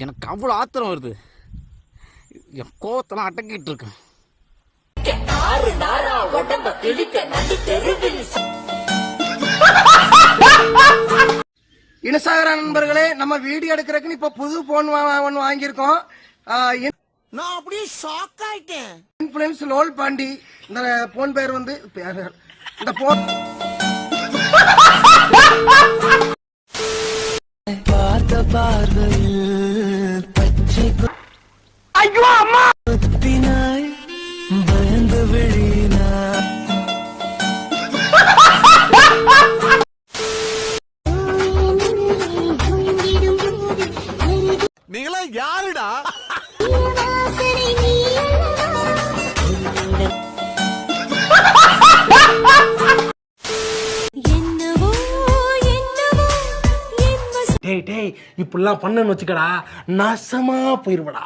எனக்கு அவ்வளவு ஆத்திரம் வருது. என் கோவத்தெல்லாம் அடக்கிட்டு இருக்கேன். இனசாகர நண்பர்களே, நம்ம வீடியோ எடுக்கிறதுக்கு இப்ப புது போன் ஒன்னு வாங்கியிருக்கோம். நான் அப்படியே ஷாக் ஆயிட்டேன். இன்ஃப்ளூயன்ஸ் லோல் பாண்டி. இந்த போன் பேர் வந்து இந்த போன் பார்த்த பார்வையில் பச்சை ஐயோ அம்மா பினாய் பயந்து விழினா நீங்களா யாருடா? டேய் டேய் இப்படிலாம் பண்ணன்னு வச்சுக்கடா, நாசமா போயிருவடா.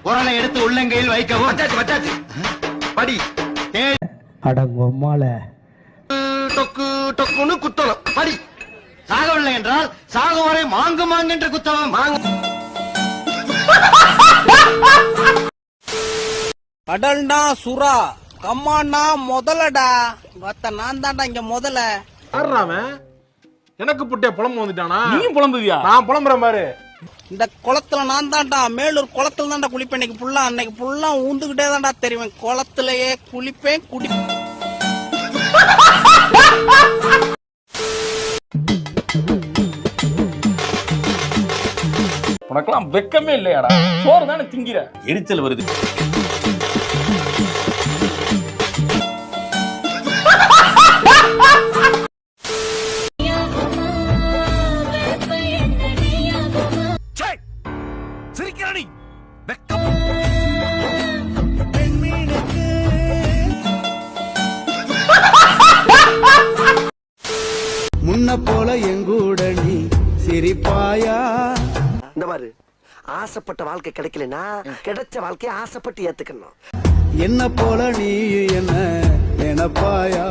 குரலை எடுத்து உள்ளங்கையில் வைக்கவும். படி அடங்கொம்மால டொக்கு டொக்குன்னு குத்தணும். படி. சாகவில்லை என்றால் சாகும் வரை மாங்கு மாங்கென்று குத்தவும். கடல்டா சுறா, கம்மாண்டா முதலடா. நான் தான்டா இங்க முதல்ல. எனக்கு புட்டே புலம்பு வந்துட்டானா? நீயும் புலம்புவியா? நான் புலம்புறேன் பாரு. இந்த குளத்துல நான் தான்டா, மேலூர் குளத்துல தான்டா குளிப்பேன். அன்னைக்கு ஃபுல்லா ஊந்துகிட்டே தான்டா தெரியும். குளத்திலேயே குளிப்பேன் உனக்கெல்லாம் வெக்கமே இல்லையாடா? சோறு தானே திங்கிற. எரிச்சல் வருது. சிரிக்கிறடி முன்ன போல எங்கூட நீ சிரிப்பாயா? இந்த மாதிரி ஆசைப்பட்ட வாழ்க்கை கிடைக்கலனா கிடைச்ச வாழ்க்கையை ஆசைப்பட்டு ஏத்துக்கணும். என்ன போல நீ என்ன நினைப்பாயா?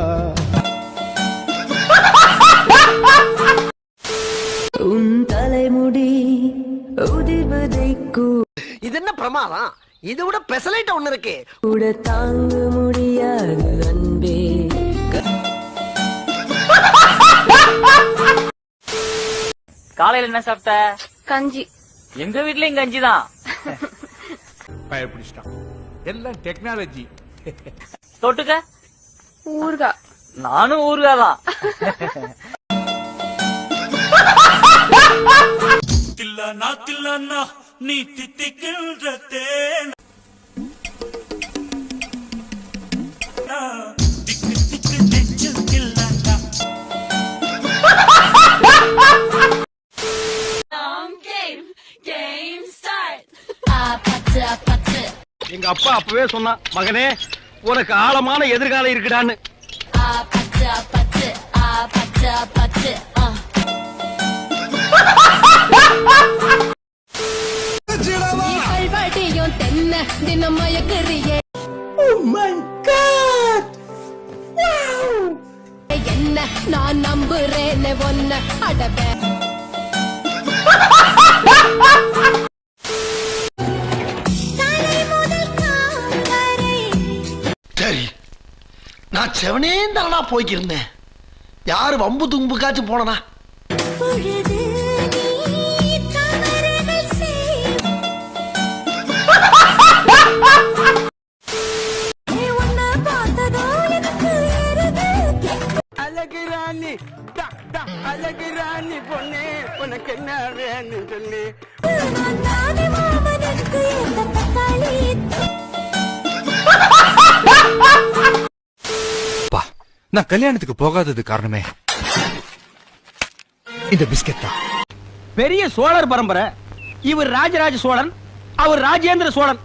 உன் தலைமுடி உதிர்வதைக்கு இது என்ன பிரமாதம்? இதை விட பெசலைட் ஒண்ணு இருக்கு. கூட தாங்க முடியாது அன்பே. காலையில என்ன சாப்பிட்ட? கஞ்சி. எங்க வீட்லயும் கஞ்சி தான். பயப்பிடிச்சிட்டான். எல்லாம் டெக்னாலஜி. தொட்டுக்க ஊர்கா. நானும் ஊர்காதான். நீ தித்திக்கின்ற தேன் திக்கு திக்கு நெஞ்சில் கில்லா. எங்க அப்பா அப்பவே சொன்னா, மகனே உனக்கு ஆழமான எதிர்காலம் இருக்குடான்னு. தினம் மயக்கறியே என்ன நான் நம்புறேன் ஒன்ன அடவே. சரி, நான் செவனே தானா போய்க்கிருந்தேன். யாரு வம்பு தும்புக்காச்சும் போனா? அழகு ராணி அழகு ராணி பொண்ணு உனக்கு என்ன வேணும் சொல்லி. நான் கல்யாணத்துக்கு போகாதது காரணமே இந்த பிஸ்கெட் தான். பெரிய சோழர் பரம்பரை. இவர் ராஜராஜ சோழன், அவர் ராஜேந்திர சோழன்.